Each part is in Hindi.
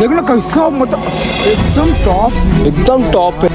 देख लो कैसा, मतलब एकदम टॉप है।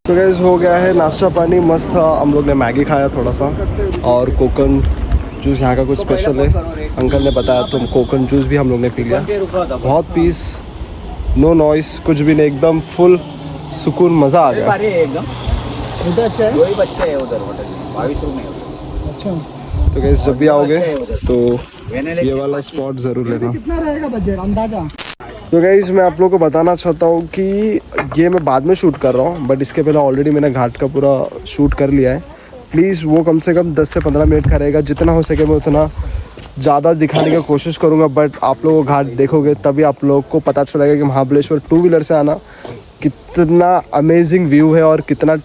तो गाइस हो गया है नाश्ता पानी, मस्त था। हम लोग ने मैगी खाया थोड़ा सा और कोकन जूस, यहाँ का कुछ स्पेशल है, अंकल ने बताया, तो कोकन जूस भी हम लोग ने पी लिया। बहुत पीस, नो नॉइस, कुछ भी नहीं, एकदम फुल सुकून, मज़ा आ गया एकदम। उधर अच्छा है, वही बच्चे है उधर होटल में, 22 रूम है। अच्छा, तो गाइस जब भी आओगे तो ये वाला स्पॉट ज़रूर लेना। कितना रहेगा बजट अंदाजा? तो गाइस मैं आप लोगों को बताना चाहता हूँ कि ये मैं बाद में शूट कर रहा हूँ, बट इसके पहले ऑलरेडी मैंने घाट का पूरा शूट कर लिया है। प्लीज़ वो कम से कम 10 से 15 मिनट का रहेगा, जितना हो सके मैं उतना ज़्यादा दिखाने की कोशिश करूँगा। बट आप लोग घाट देखोगे तभी आप लोग को पता चलेगा कि महाबलेश्वर 2 व्हीलर से आना कितना अमेजिंग व्यू है और कितना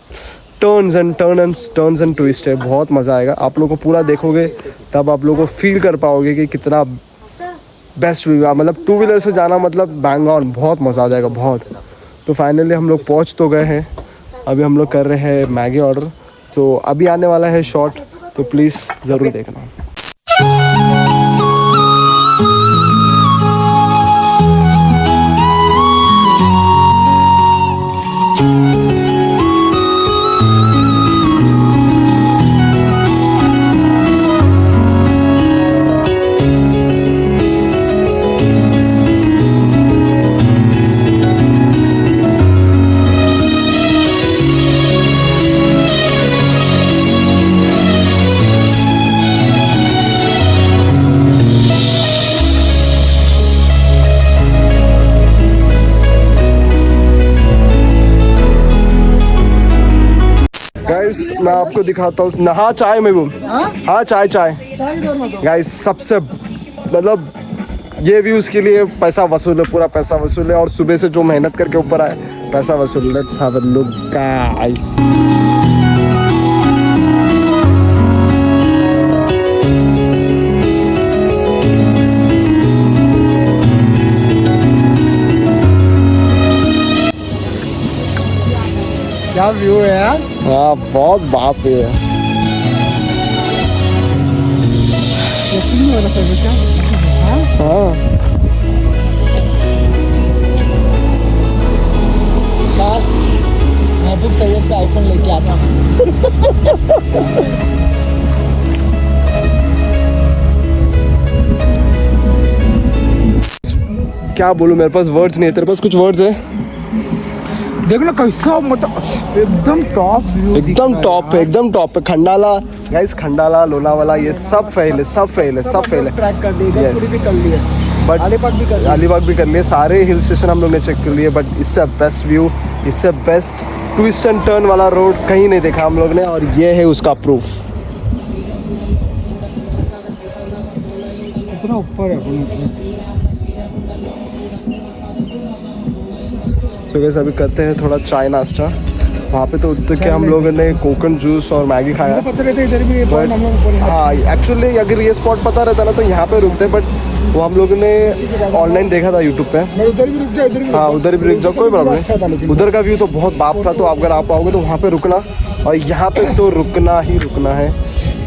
टर्न्स एंड ट्विस्ट है। बहुत मज़ा आएगा, आप लोग को पूरा देखोगे तब आप लोग को फील कर पाओगे कि कितना बेस्ट व्यू है। मतलब 2 व्हीलर से जाना मतलब बैंग ऑन, बहुत मज़ा आ जाएगा बहुत। तो फाइनली हम लोग पहुंच तो गए हैं, अभी हम लोग कर रहे हैं मैगी ऑर्डर, तो अभी आने वाला है शॉट, तो प्लीज़ ज़रूर देखना। गाइस मैं आपको दिखाता हूँ, नहा चाय में वो, हाँ चाय गाइस, सबसे मतलब ये व्यूज़ के लिए पैसा वसूल है, पूरा पैसा वसूल है। और सुबह से जो मेहनत करके ऊपर आए, पैसा वसूल। Let's have a look guys. क्या व्यू है यार, हाँ बहुत बाप है। हाँ महबूब सैयद का आईफोन लेके आता हूँ। क्या बोलूँ, मेरे पास वर्ड्स नहीं है, तेरे पास कुछ वर्ड्स है? देख लो कैसा, मतलब एकदम टॉप है। खंडाला गाइस, खंडाला लोनावाला ये सब फेल है। ट्रैक कर दिए, पूरी भी कर लिए, बट अलीबाग भी कर लिए, सारे हिल स्टेशन हम लोग ने चेक कर लिए। बट इससे बेस्ट व्यू, इससे बेस्ट ट्विस्ट एंड टर्न वाला रोड कहीं नहीं देखा हम लोग ने, और ये है उसका प्रूफ। कितना ऊपर है। तो गाइस अभी करते हैं थोड़ा चाय नाश्ता। वहाँ पे तो उतर के हम लोगों ने कोकन जूस और मैगी खाया। बट हाँ, एक्चुअली अगर ये स्पॉट पता रहता ना तो यहाँ पे रुकते, बट वो हम लोगों ने ऑनलाइन देखा था यूट्यूब पे। हाँ उधर भी रुक जाओ, कोई प्रॉब्लम नहीं। उधर का व्यू तो बहुत बाप था, तो अगर आप आओगे तो वहाँ पे रुकना, और यहाँ पे तो रुकना ही रुकना है।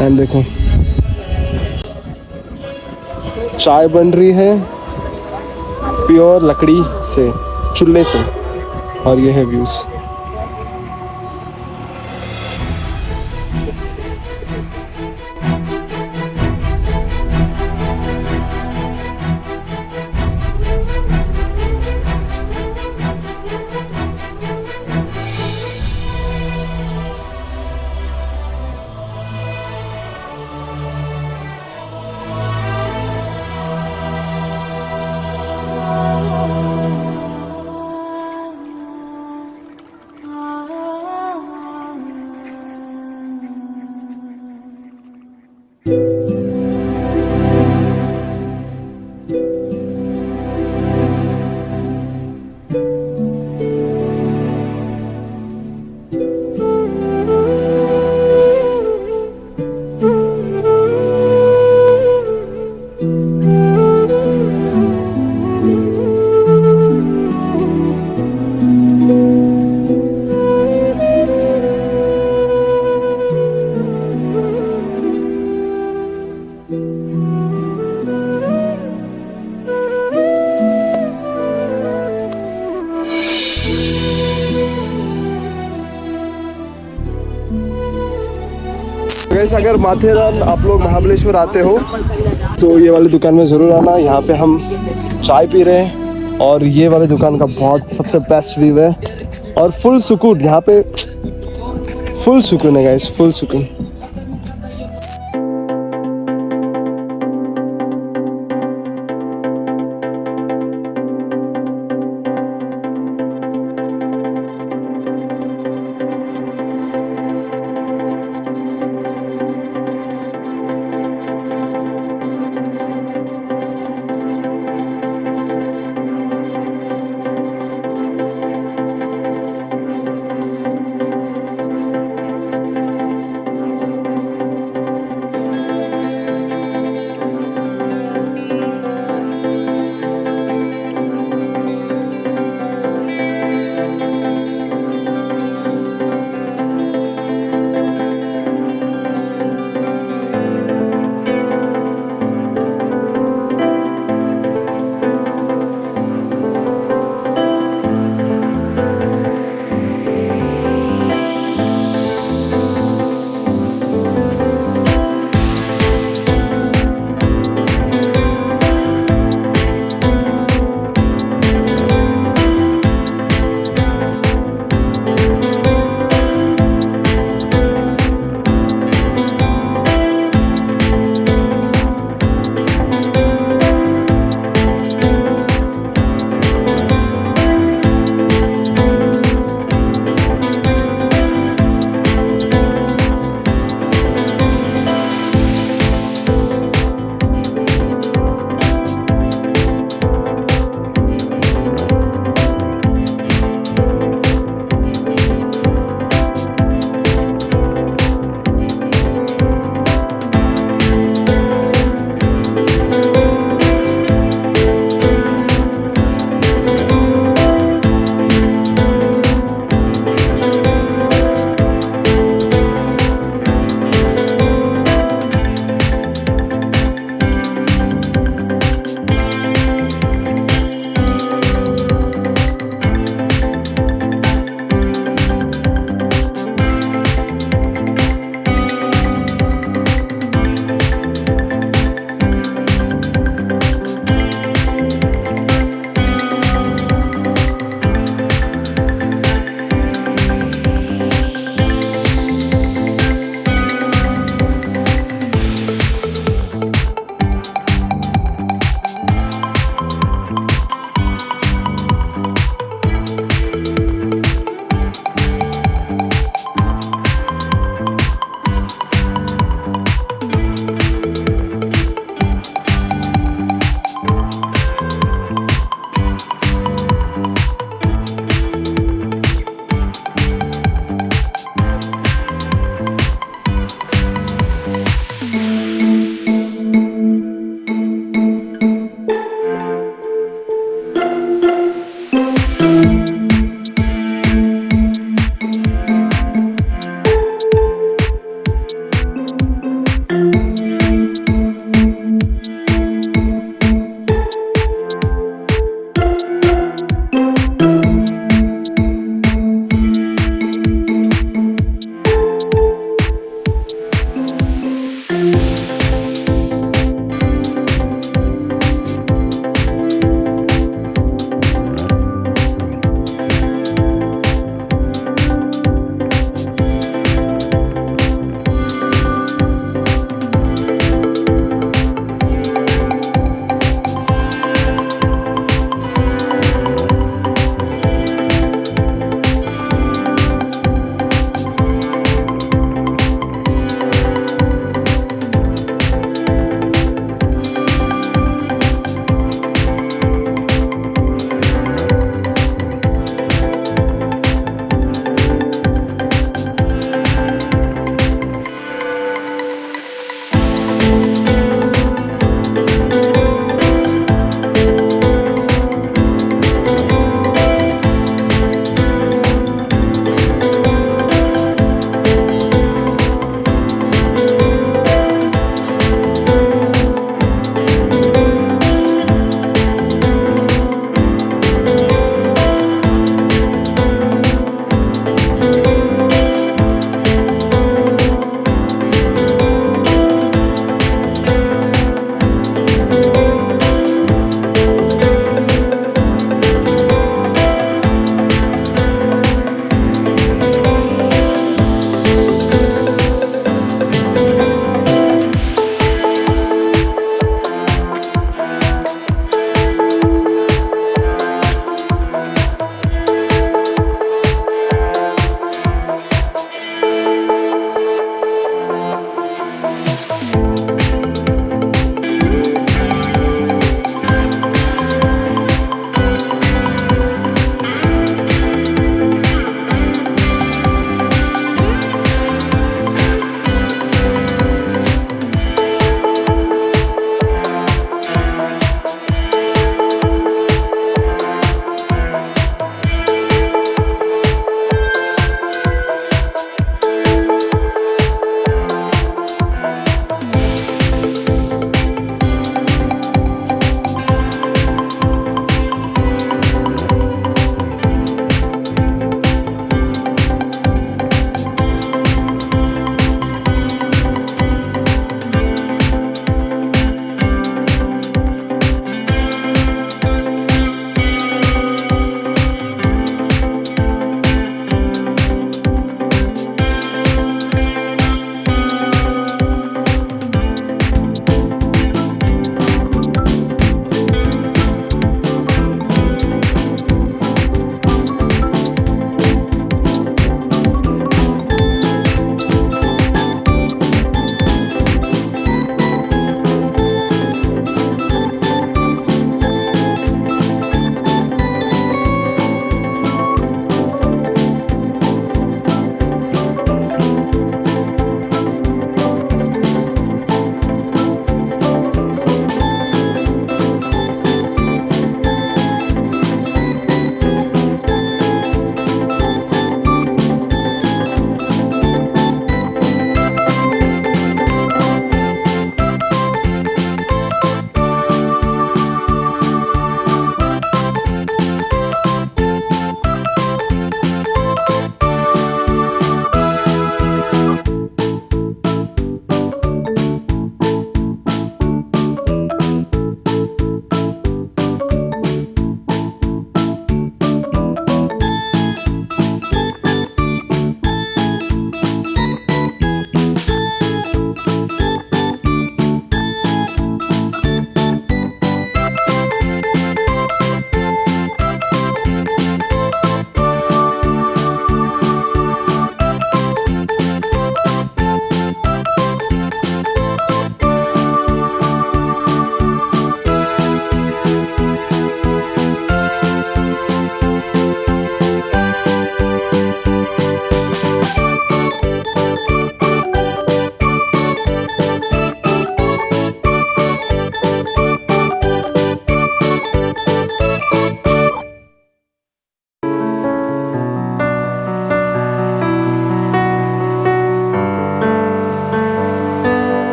एंड देखो चाय बन रही है प्योर लकड़ी से, चूल्हे से, और ये है व्यूज़। वैसे अगर माथेरान आप लोग महाबलेश्वर आते हो तो ये वाली दुकान में ज़रूर आना। यहाँ पे हम चाय पी रहे हैं और ये वाली दुकान का बहुत सबसे बेस्ट व्यू है और फुल सुकून। यहाँ पे फुल सुकून है गाइस, फुल सुकून।